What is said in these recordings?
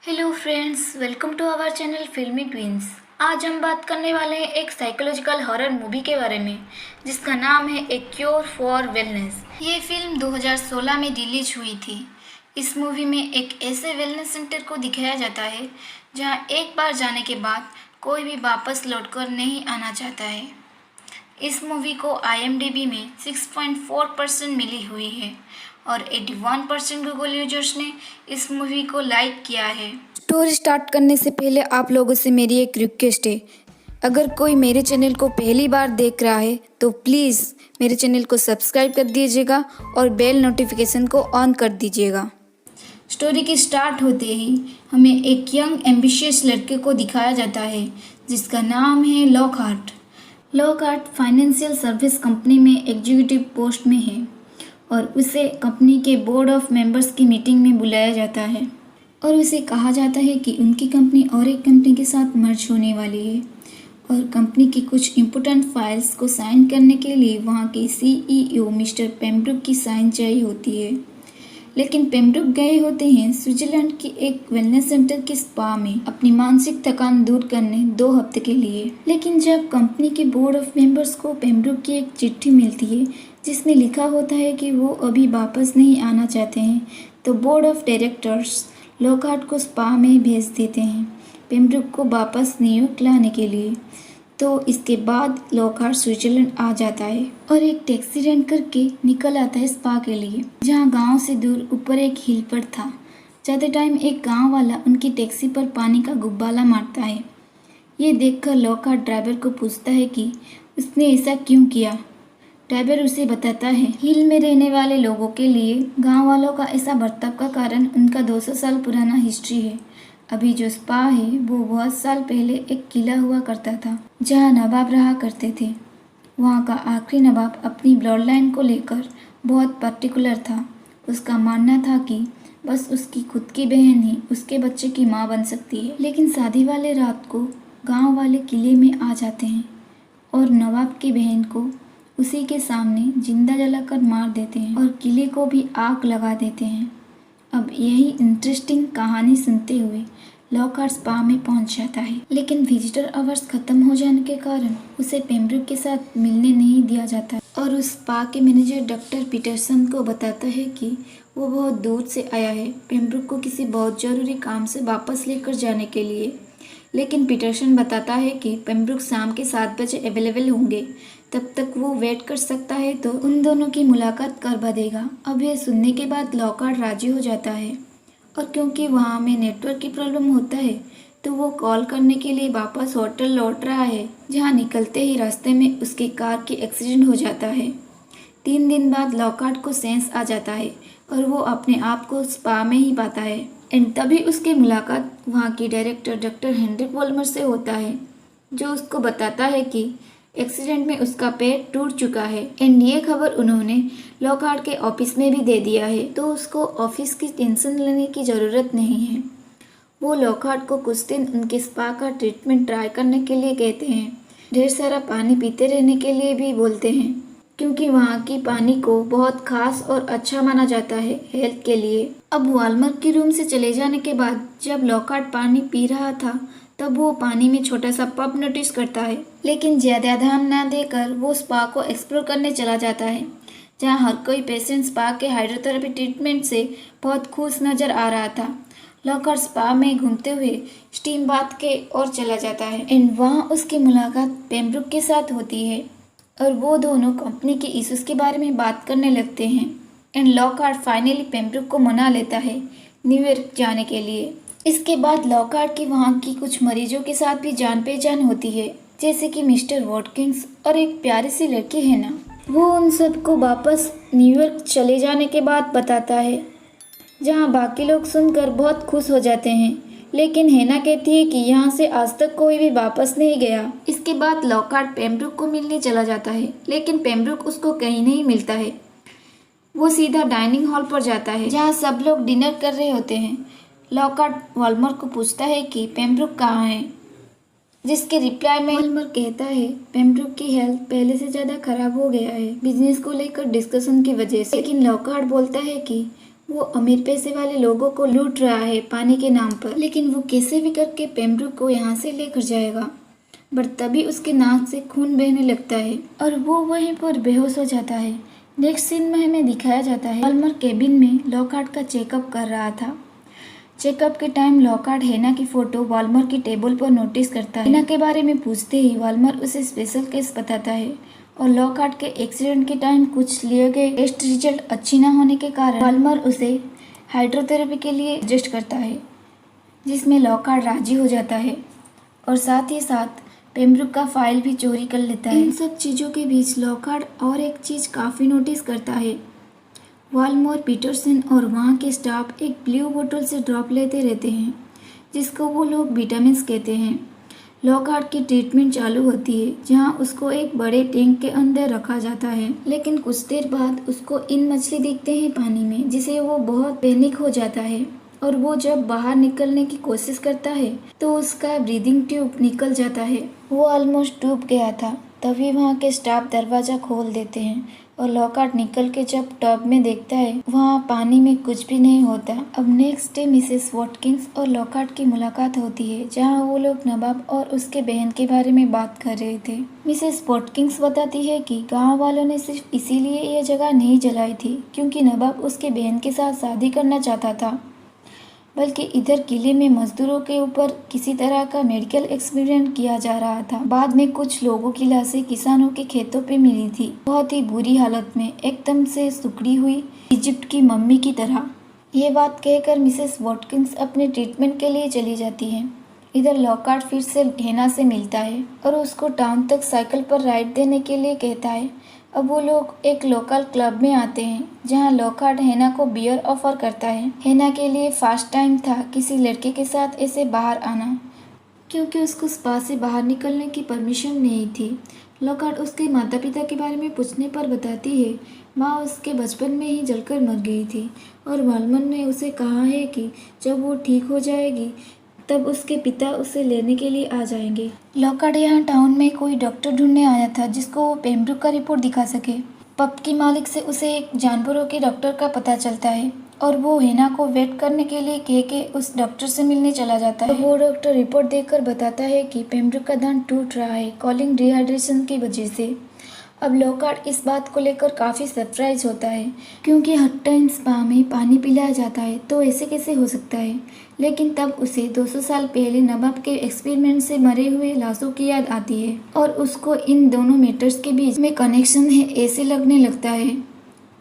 Hello friends, welcome to our channel Filmy Twins. आज हम बात करने वाले हैं एक साइकोलॉजिकल हॉरर मूवी के बारे में जिसका नाम है ए क्योर फॉर वेलनेस। ये फिल्म 2016 में रिलीज हुई थी। इस मूवी में एक ऐसे वेलनेस सेंटर को दिखाया जाता है जहां एक बार जाने के बाद कोई भी वापस लौटकर नहीं आना चाहता है। इस मूवी को IMDb में 6.4% मिली हुई है और 81% गूगल यूजर्स ने इस मूवी को लाइक किया है। स्टोरी स्टार्ट करने से पहले आप लोगों से मेरी एक रिक्वेस्ट है, अगर कोई मेरे चैनल को पहली बार देख रहा है तो प्लीज़ मेरे चैनल को सब्सक्राइब कर दीजिएगा और बेल नोटिफिकेशन को ऑन कर दीजिएगा। स्टोरी की स्टार्ट होते ही हमें एक यंग एम्बिशियस लड़के को दिखाया जाता है जिसका नाम है Lockhart. Lockhart financial service company में एग्जीक्यूटिव पोस्ट में है और उसे कंपनी के बोर्ड ऑफ मेंबर्स की मीटिंग में बुलाया जाता है और उसे कहा जाता है कि उनकी कंपनी और एक कंपनी के साथ मर्ज होने वाली है और कंपनी की कुछ इम्पोर्टेंट फाइल्स को साइन करने के लिए वहाँ के CEO मिस्टर पेम्ब्रुक की साइन चाहिए होती है। लेकिन पेम्ब्रुक गए होते हैं स्विट्जरलैंड की एक वेलनेस सेंटर के स्पा में अपनी मानसिक थकान दूर करने 2 हफ्ते के लिए। लेकिन जब कंपनी के बोर्ड ऑफ मेंबर्स को पेम्ब्रुक की एक चिट्ठी मिलती है जिसमें लिखा होता है कि वो अभी वापस नहीं आना चाहते हैं, तो बोर्ड ऑफ डायरेक्टर्स लॉकहार्ट को स्पा में भेज देते हैं पेम्ब्रुक को वापस न्यूयॉर्क लाने के लिए। तो इसके बाद लॉकहार्ट स्विट्जरलैंड आ जाता है और एक टैक्सी रेंट करके निकल आता है स्पा के लिए, जहाँ गांव से दूर ऊपर एक हिल पर था। जाते टाइम एक गांव वाला उनकी टैक्सी पर पानी का गुब्बारा मारता है। ये देखकर लॉकहार्ट ड्राइवर को पूछता है कि उसने ऐसा क्यों किया। ड्राइवर उसे बताता है हिल में रहने वाले लोगों के लिए गाँव वालों का ऐसा बर्ताव का कारण उनका 200 साल पुराना हिस्ट्री है। अभी जो स्पा है वो बहुत साल पहले एक किला हुआ करता था जहाँ नवाब रहा करते थे। वहाँ का आखिरी नवाब अपनी ब्लड लाइन को लेकर बहुत पर्टिकुलर था। उसका मानना था कि बस उसकी खुद की बहन ही उसके बच्चे की माँ बन सकती है। लेकिन शादी वाले रात को गांव वाले किले में आ जाते हैं और नवाब की बहन को उसी के सामने जिंदा जलाकर मार देते हैं और किले को भी आग लगा देते हैं। अब यही इंटरेस्टिंग कहानी सुनते हुए लॉकहार्ट स्पा में पहुंच जाता है, लेकिन विजिटर आवर्स खत्म हो जाने के कारण उसे पेम्ब्रुक के साथ मिलने नहीं दिया जाता और उस स्पा के मैनेजर डॉक्टर पीटरसन को बताता है कि वो बहुत दूर से आया है पेम्ब्रुक को किसी बहुत ज़रूरी काम से वापस लेकर जाने के लिए। लेकिन पीटरसन बताता है कि पेम्ब्रुक शाम के 7 बजे अवेलेबल होंगे, तब तक वो वेट कर सकता है तो उन दोनों की मुलाकात करवा देगा। अब यह सुनने के बाद लॉकहार्ट राजी हो जाता है और क्योंकि वहाँ में नेटवर्क की प्रॉब्लम होता है तो वो कॉल करने के लिए वापस होटल लौट रहा है, जहाँ निकलते ही रास्ते में उसकी कार की एक्सीडेंट हो जाता है। 3 दिन बाद लॉकहार्ट को सेंस आ जाता है और वो अपने आप को स्पा में ही पाता है एंड तभी उसकी मुलाकात वहाँ की डायरेक्टर डॉक्टर हेनरिक वोल्मर से होता है, जो उसको बताता है कि एक्सीडेंट में उसका पैर टूट चुका है एंड ये खबर उन्होंने लॉकहार्ट के ऑफिस में भी दे दिया है, तो उसको ऑफिस की टेंशन लेने की ज़रूरत नहीं है। वो लॉकहार्ट को कुछ दिन उनके स्पा का ट्रीटमेंट ट्राई करने के लिए कहते हैं। ढेर सारा पानी पीते रहने के लिए भी बोलते हैं क्योंकि वहाँ की पानी को बहुत खास और अच्छा माना जाता है हेल्थ के लिए। अब वॉल्मर के रूम से चले जाने के बाद जब लॉकहार्ट पानी पी रहा था तब वो पानी में छोटा सा पब नोटिस करता है, लेकिन ज़्यादा ध्यान न देकर वो स्पा को एक्सप्लोर करने चला जाता है, जहाँ हर कोई पेशेंट स्पा के हाइड्रोथेरेपी ट्रीटमेंट से बहुत खुश नज़र आ रहा था। लॉकहार्ट स्पा में घूमते हुए स्टीम बाथ के ओर चला जाता है एंड वहाँ उसकी मुलाकात पेम्ब्रुक के साथ होती है और वो दोनों कंपनी के इश्यूज के बारे में बात करने लगते हैं एंड लॉकहार्ट फाइनली पेम्ब्रुक को मना लेता है न्यूयॉर्क जाने के लिए। इसके बाद लॉकहार्ट की वहाँ की कुछ मरीजों के साथ भी जान पहचान होती है, जैसे कि मिस्टर वॉटकिंस और एक प्यारी सी लड़की है ना। वो उन सबको वापस न्यूयॉर्क चले जाने के बाद बताता है, जहाँ बाकी लोग सुनकर बहुत खुश हो जाते हैं, लेकिन हैना कहती है कि यहाँ से आज तक कोई भी वापस नहीं गया। इसके बाद लॉकहार्ट पेम्ब्रुक को मिलने चला जाता है, लेकिन पेम्ब्रुक उसको कहीं नहीं मिलता है। वो सीधा डाइनिंग हॉल पर जाता है जहाँ सब लोग डिनर कर रहे होते हैं। लॉकहार्ट वॉल्मर को पूछता है कि पेम्ब्रुक कहाँ है, जिसके रिप्लाई में वॉल्मर कहता है पेम्ब्रुक की हेल्थ पहले से ज़्यादा खराब हो गया है बिजनेस को लेकर डिस्कशन की वजह से। लेकिन लॉकहार्ट बोलता है कि वो अमीर पैसे वाले लोगों को लूट रहा है पानी के नाम पर, लेकिन वो कैसे भी करके पेम्ब्रुक को यहाँ से लेकर जाएगा। बट तभी उसके नाक से खून बहने लगता है और वो वहीं पर बेहोश हो जाता है। नेक्स्ट सीन में हमें दिखाया जाता है वाल्मर केबिन में लॉकहार्ट का चेकअप कर रहा था। चेकअप के टाइम लॉकहार्ट हेना की फोटो वाल्मर की टेबल पर नोटिस करता है। हेना के बारे में पूछते ही वाल्मर उसे स्पेशल केस बताता है और लॉकहार्ट के एक्सीडेंट के टाइम कुछ लिए गए टेस्ट रिजल्ट अच्छी ना होने के कारण वाल्मर उसे हाइड्रोथेरेपी के लिए सजेस्ट करता है, जिसमें लॉकहार्ट राजी हो जाता है और साथ ही साथ पेम्ब्रुक का फाइल भी चोरी कर लेता है। इन सब चीज़ों के बीच लॉकहार्ट और एक चीज़ काफ़ी नोटिस करता है। वाल्मर, पीटरसन और वहाँ के स्टाफ एक ब्लू बोतल से ड्रॉप लेते रहते हैं, जिसको वो लोग विटामिन्स कहते हैं। लॉकहार्ट की ट्रीटमेंट चालू होती है, जहाँ उसको एक बड़े टैंक के अंदर रखा जाता है, लेकिन कुछ देर बाद उसको इन मछली दिखते हैं पानी में, जिसे वो बहुत पैनिक हो जाता है और वो जब बाहर निकलने की कोशिश करता है तो उसका ब्रीदिंग ट्यूब निकल जाता है। वो ऑलमोस्ट डूब गया था। तभी वहाँ के स्टाफ दरवाज़ा खोल देते हैं और लॉकहार्ट निकल के जब टब में देखता है वहाँ पानी में कुछ भी नहीं होता। अब नेक्स्ट डे मिसेस वॉटकिंस और लॉकहार्ट की मुलाकात होती है, जहाँ वो लोग नवाब और उसके बहन के बारे में बात कर रहे थे। मिसेस वॉटकिंस बताती है कि गांव वालों ने सिर्फ इसीलिए यह जगह नहीं जलाई थी क्योंकि नवाब उसके बहन के साथ शादी करना चाहता था, बल्कि इधर किले में मजदूरों के ऊपर किसी तरह का मेडिकल एक्सपेरिमेंट किया जा रहा था। बाद में कुछ लोगों की लाशें किसानों के खेतों पे मिली थी, बहुत ही बुरी हालत में, एकदम से सुखड़ी हुई इजिप्ट की मम्मी की तरह। ये बात कहकर मिसेस वॉटकिंस अपने ट्रीटमेंट के लिए चली जाती है। इधर लॉकहार्ट फिर से हेना से मिलता है और उसको टाउन तक साइकिल पर राइड देने के लिए कहता है। अब वो लोग एक लोकल क्लब में आते हैं, जहां लॉकहार्ट हेना को बियर ऑफर करता है। हेना के लिए फर्स्ट टाइम था किसी लड़के के साथ ऐसे बाहर आना, क्योंकि उसको स्पा से बाहर निकलने की परमिशन नहीं थी। लॉकहार्ट उसके माता पिता के बारे में पूछने पर बताती है माँ उसके बचपन में ही जलकर मर गई थी और वाल्मर ने उसे कहा है कि जब वो ठीक हो जाएगी तब उसके पिता उसे लेने के लिए आ जाएंगे। लॉकहार्ट यहाँ टाउन में कोई डॉक्टर ढूंढने आया था जिसको वो पेम्ब्रुक का रिपोर्ट दिखा सके। पब की मालिक से उसे एक जानवरों के डॉक्टर का पता चलता है और वो हेना को वेट करने के लिए कह के उस डॉक्टर से मिलने चला जाता है। वो डॉक्टर रिपोर्ट देखकर बताता है कि पेम्ब्रुक का दांत टूट रहा है कॉलिंग डिहाइड्रेशन की वजह से। अब लॉकहार्ट इस बात को लेकर काफ़ी सरप्राइज होता है, क्योंकि हर टाइम स्पा में पानी पिलाया जाता है तो ऐसे कैसे हो सकता है। लेकिन तब उसे 200 साल पहले नवाब के एक्सपेरिमेंट से मरे हुए लाशों की याद आती है और उसको इन दोनों मैटर्स के बीच में कनेक्शन है ऐसे लगने लगता है।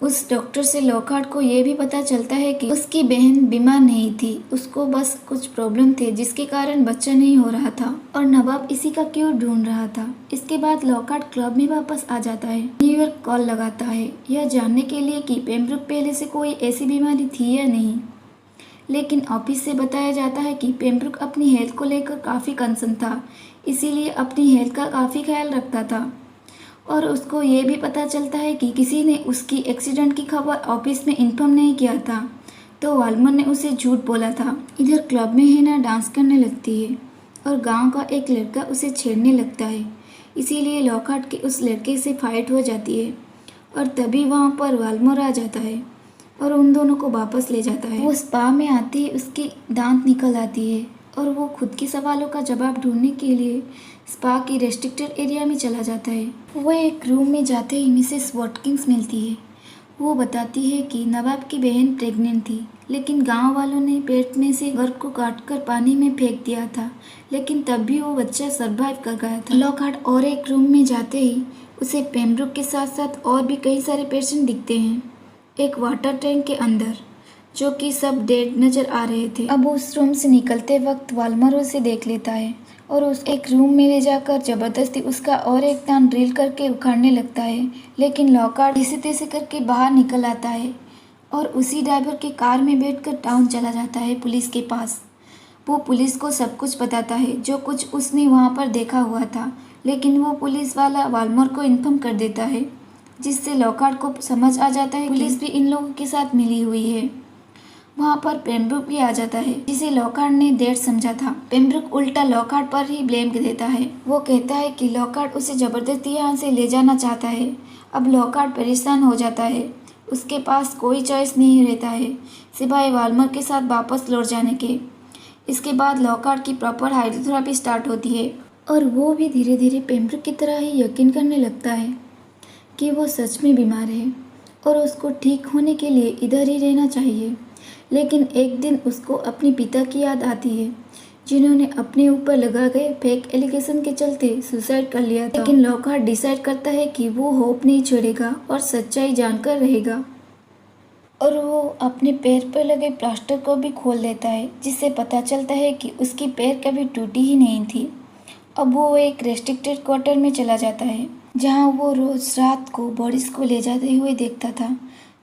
उस डॉक्टर से लॉकहार्ट को ये भी पता चलता है कि उसकी बहन बीमार नहीं थी, उसको बस कुछ प्रॉब्लम थे जिसके कारण बच्चा नहीं हो रहा था और नवाब इसी का क्योर ढूंढ रहा था। इसके बाद लॉकहार्ट क्लब में वापस आ जाता है। न्यूयॉर्क कॉल लगाता है यह जानने के लिए कि पेम्ब्रुक पहले से कोई ऐसी बीमारी थी या नहीं, लेकिन ऑफिस से बताया जाता है कि पेम्ब्रुक अपनी हेल्थ को लेकर काफ़ी कंसर्न था, इसीलिए अपनी हेल्थ का काफ़ी ख्याल रखता था। और उसको ये भी पता चलता है कि किसी ने उसकी एक्सीडेंट की खबर ऑफिस में इन्फॉर्म नहीं किया था, तो वाल्मर ने उसे झूठ बोला था। इधर क्लब में हेना डांस करने लगती है और गांव का एक लड़का उसे छेड़ने लगता है, इसीलिए लॉकहार्ट के उस लड़के से फाइट हो जाती है और तभी वहाँ पर वाल्मर आ जाता है और उन दोनों को वापस ले जाता है। वो स्पा में आती है, उसकी दांत निकल आती है और वो खुद के सवालों का जवाब ढूंढने के लिए स्पा की रेस्ट्रिक्टेड एरिया में चला जाता है। वो एक रूम में जाते ही मिसेस वॉटकिंस मिलती है। वो बताती है कि नवाब की बहन प्रेग्नेंट थी, लेकिन गांव वालों ने पेट में से गर्भ को काटकर पानी में फेंक दिया था, लेकिन तब भी वो बच्चा सर्वाइव कर गया था। लॉकहार्ट और एक रूम में जाते ही उसे पेम्ब्रुक के साथ साथ और भी कई सारे पेशेंट दिखते हैं एक वाटर टैंक के अंदर, जो कि सब डेड नजर आ रहे थे। अब उस रूम से निकलते वक्त वाल्मर उसे देख लेता है और उस एक रूम में ले जाकर जबरदस्ती उसका और एक दांत ड्रिल करके उखाड़ने लगता है, लेकिन लॉकहार्ट जैसे तैसे करके बाहर निकल आता है और उसी ड्राइवर के कार में बैठकर टाउन चला जाता है पुलिस के पास। वो पुलिस को सब कुछ बताता है जो कुछ उसने वहाँ पर देखा हुआ था, लेकिन वो पुलिस वाला वाल्मर को इन्फॉर्म कर देता है, जिससे लॉकहार्ट को समझ आ जाता है पुलिस भी इन लोगों के साथ मिली हुई है। वहाँ पर पेम्ब्रुक भी आ जाता है, जिसे लॉकहार्ट ने डेड समझा था। पेम्ब्रुक उल्टा लॉकहार्ट पर ही ब्लेम देता है। वो कहता है कि लॉकहार्ट उसे जबरदस्ती यहाँ से ले जाना चाहता है। अब लॉकहार्ट परेशान हो जाता है उसके पास कोई चॉइस नहीं रहता है सिवाय वाल्मर के साथ वापस लौट जाने के। इसके बाद लॉकहार्ट की प्रॉपर हाइड्रोथेरेपी स्टार्ट होती है और वो भी धीरे धीरे पेम्ब्रोक की तरह ही यकीन करने लगता है कि वो सच में बीमार है और उसको ठीक होने के लिए इधर ही रहना चाहिए। लेकिन एक दिन उसको अपने पिता की याद आती है जिन्होंने अपने ऊपर लगा गए फेक एलिगेशन के चलते सुसाइड कर लिया था। लेकिन लॉकहार्ट डिसाइड करता है कि वो होप नहीं छोड़ेगा और सच्चाई जानकर रहेगा और वो अपने पैर पर लगे प्लास्टर को भी खोल देता है जिससे पता चलता है कि उसकी पैर कभी टूटी ही नहीं थी। अब वो एक रेस्ट्रिक्टेड क्वार्टर में चला जाता है जहाँ वो रोज रात को बॉडीज को ले जाते हुए देखता था,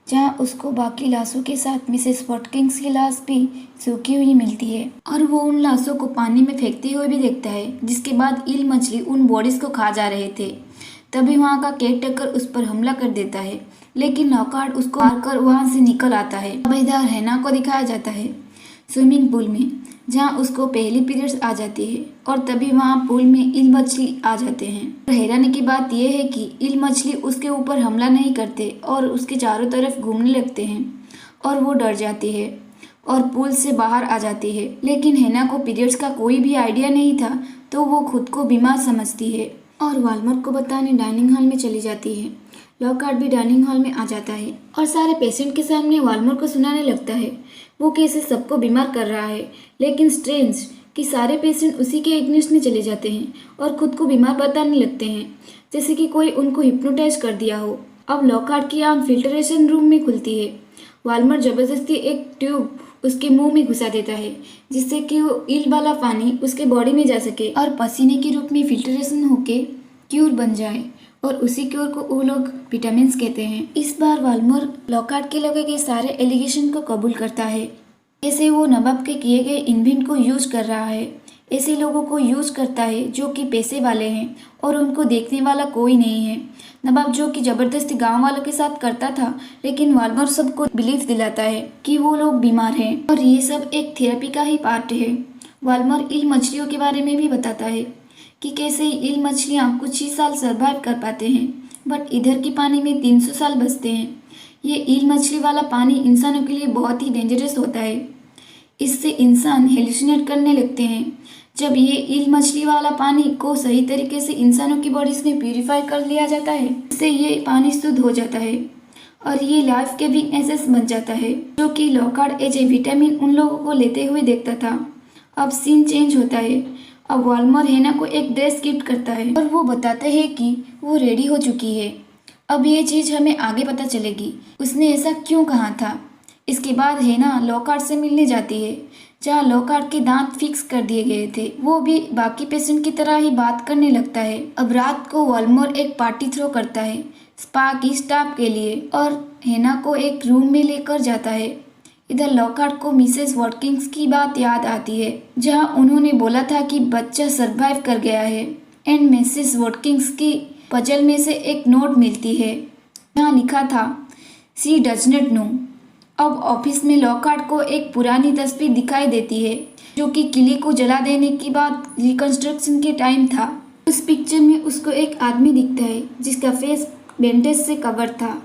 जहाँ उसको बाकी लाशों के साथ मिसेस वॉटकिंस की लाश भी सूखी हुई मिलती है और वो उन लाशों को पानी में फेंकते हुए भी देखता है, जिसके बाद ईल मछली उन बॉडीज को खा जा रहे थे। तभी वहाँ का केयरटेकर उस पर हमला कर देता है, लेकिन लॉकहार्ट उसको मारकर वहाँ से निकल आता है। सूबेदार हैना को दिखाया जाता है स्विमिंग पूल में, जहाँ उसको पहली पीरियड्स आ जाती है और तभी वहाँ पूल में ईल मछली आ जाते हैं। हैरानी की बात यह है कि ईल मछली उसके ऊपर हमला नहीं करते और उसके चारों तरफ घूमने लगते हैं और वो डर जाती है और पूल से बाहर आ जाती है। लेकिन हैना को पीरियड्स का कोई भी आइडिया नहीं था, तो वो खुद को बीमार समझती है और वाल्मर को बताने डाइनिंग हॉल में चली जाती है। लॉकहार्ट भी डाइनिंग हॉल में आ जाता है और सारे पेशेंट के सामने वाल्मर को सुनाने लगता है वो कैसे सबको बीमार कर रहा है। लेकिन स्ट्रेंज कि सारे पेशेंट उसी के एग्नेस्ट में चले जाते हैं और खुद को बीमार बताने लगते हैं, जैसे कि कोई उनको हिप्नोटाइज कर दिया हो। अब लॉकहार्ट की आंख फिल्टरेशन रूम में खुलती है। वाल्मर जबरदस्ती एक ट्यूब उसके मुंह में घुसा देता है जिससे कि वो ईल वाला पानी उसके बॉडी में जा सके और पसीने के रूप में फिल्टरेशन होके क्यूर बन जाए और उसी क्यूर को वो लोग विटामिन कहते हैं। इस बार वाल्मर लॉकहार्ट के लगे गए सारे एलिगेशन को कबूल करता है। ऐसे वो नवाब के किए गए इन्वेंट को यूज कर रहा है, ऐसे लोगों को यूज करता है जो कि पैसे वाले हैं और उनको देखने वाला कोई नहीं है। नवाब जो कि जबरदस्ती गांव वालों के साथ करता था, लेकिन वाल्मर सबको बिलीफ दिलाता है कि वो लोग बीमार हैं और ये सब एक थेरेपी का ही पार्ट है। वाल्मर ईल मछलियों के बारे में भी बताता है कि कैसे ईल मछलियाँ कुछ ही साल सर्वाइव कर पाते हैं, बट इधर की पानी में 300 साल बचते हैं। ये ईल मछली वाला पानी इंसानों के लिए बहुत ही डेंजरस होता है, इससे इंसान हेलुसिनेट करने लगते हैं। जब ये ईल मछली वाला पानी को सही तरीके से इंसानों की बॉडीज में प्यूरिफाई कर लिया जाता है, इससे ये पानी शुद्ध हो जाता है और ये लाइफ केविंग एसेंस बन जाता है, जो कि लॉकहार्ट एज ए विटामिन उन लोगों को लेते हुए देखता था। अब सीन चेंज होता है। अब वाल्मर हैना को एक ड्रेस गिफ्ट करता है और वो बताते हैं कि वो रेडी हो चुकी है। अब ये चीज़ हमें आगे पता चलेगी उसने ऐसा क्यों कहा था। इसके बाद हैना लॉकहार्ट से मिलने जाती है, जहाँ लॉकहार्ट के दांत फिक्स कर दिए गए थे। वो भी बाकी पेशेंट की तरह ही बात करने लगता है। अब रात को वाल्मर एक पार्टी थ्रो करता है स्पा की स्टाफ के लिए और हैना को एक रूम में लेकर जाता है। इधर लॉकहार्ट को मिसेस वॉटकिंस की बात याद आती है, जहाँ उन्होंने बोला था कि बच्चा सरवाइव कर गया है एंड मिसेस वॉटकिंस की पजल में से एक नोट मिलती है जहाँ लिखा था शी डज नॉट नो। अब ऑफिस में लॉकहार्ट को एक पुरानी तस्वीर दिखाई देती है जो कि किले को जला देने के बाद रिकंस्ट्रक्शन के टाइम था। उस पिक्चर में उसको एक आदमी दिखता है जिसका फेस बैंडेज से कवर था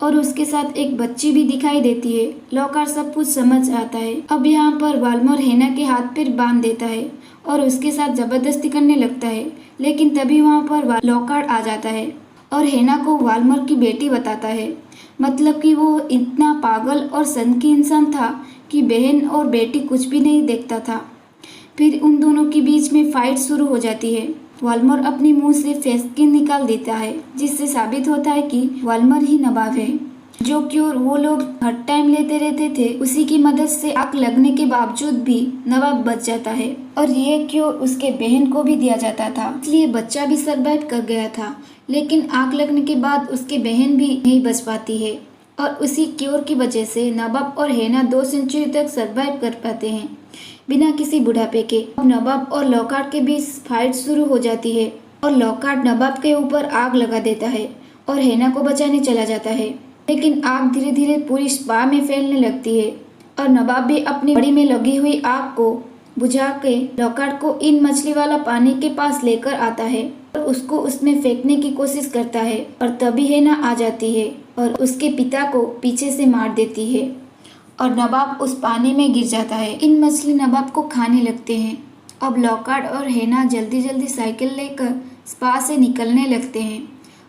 और उसके साथ एक बच्ची भी दिखाई देती है। लॉकहार्ट सब कुछ समझ आता है। अब यहाँ पर वाल्मर हैना के हाथ पैर बांध देता है और उसके साथ जबरदस्ती करने लगता है, लेकिन तभी वहाँ पर लॉकहार्ट आ जाता है और हैना को वाल्मर की बेटी बताता है। मतलब कि वो इतना पागल और सनकी इंसान था कि बहन और बेटी कुछ भी नहीं देखता था। फिर उन दोनों के बीच में फाइट शुरू हो जाती है। वाल्मर अपने मुंह से फेस स्किन निकाल देता है जिससे साबित होता है कि वाल्मर ही नवाब है। जो क्योर वो लोग हर टाइम लेते रहते थे, उसी की मदद से आग लगने के बावजूद भी नवाब बच जाता है और ये क्योर उसके बहन को भी दिया जाता था, इसलिए बच्चा भी सर्वाइव कर गया था। लेकिन आग लगने के बाद उसके बहन भी नहीं बच पाती है और उसी क्योर की वजह से नवाब और हैना 2 सेंचुरी तक सर्वाइव कर पाते हैं बिना किसी बुढ़ापे के। अब नवाब और लॉकहार्ट के बीच फाइट शुरू हो जाती है और लॉकहार्ट नवाब के ऊपर आग लगा देता है और हैना को बचाने चला जाता है, लेकिन आग धीरे धीरे पूरी स्पा में फैलने लगती है और नवाब भी अपनी बॉडी में लगी हुई आग को बुझा के लॉकहार्ट को इन मछली वाला पानी के पास लेकर आता है उसको उसमें फेंकने की कोशिश करता है और तभी हेना आ जाती है और उसके पिता को पीछे से मार देती है और नवाब उस पानी में गिर जाता है। इन मछली नवाब को खाने लगते हैं। अब लॉकहार्ट और हेना जल्दी जल्दी साइकिल लेकर स्पा से निकलने लगते हैं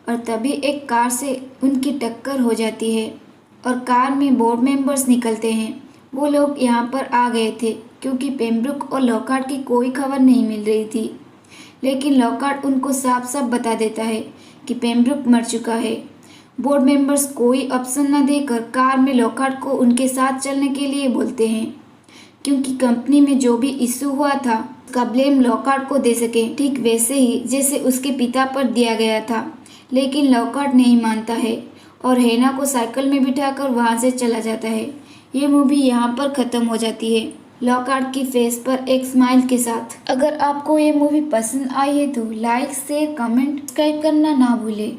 और तभी एक कार से उनकी टक्कर हो जाती है और कार में बोर्ड मेंबर्स निकलते हैं। वो लोग यहाँ पर आ गए थे क्योंकि पेम्ब्रुक और लॉकहार्ट की कोई खबर नहीं मिल रही थी, लेकिन लॉकहार्ट उनको साफ साफ बता देता है कि पेम्ब्रुक मर चुका है। बोर्ड मेंबर्स कोई ऑप्शन न देकर कार में लॉकहार्ट को उनके साथ चलने के लिए बोलते हैं क्योंकि कंपनी में जो भी इशू हुआ था उसका ब्लेम लॉकहार्ट को दे सके, ठीक वैसे ही जैसे उसके पिता पर दिया गया था। लेकिन लॉकहार्ट नहीं मानता है और हेना को साइकिल में बिठाकर वहाँ से चला जाता है। ये मूवी यहाँ पर ख़त्म हो जाती है लॉकहार्ट की फेस पर एक स्माइल के साथ। अगर आपको ये मूवी पसंद आई है तो लाइक शेयर कमेंट सब्सक्राइब करना ना भूलें।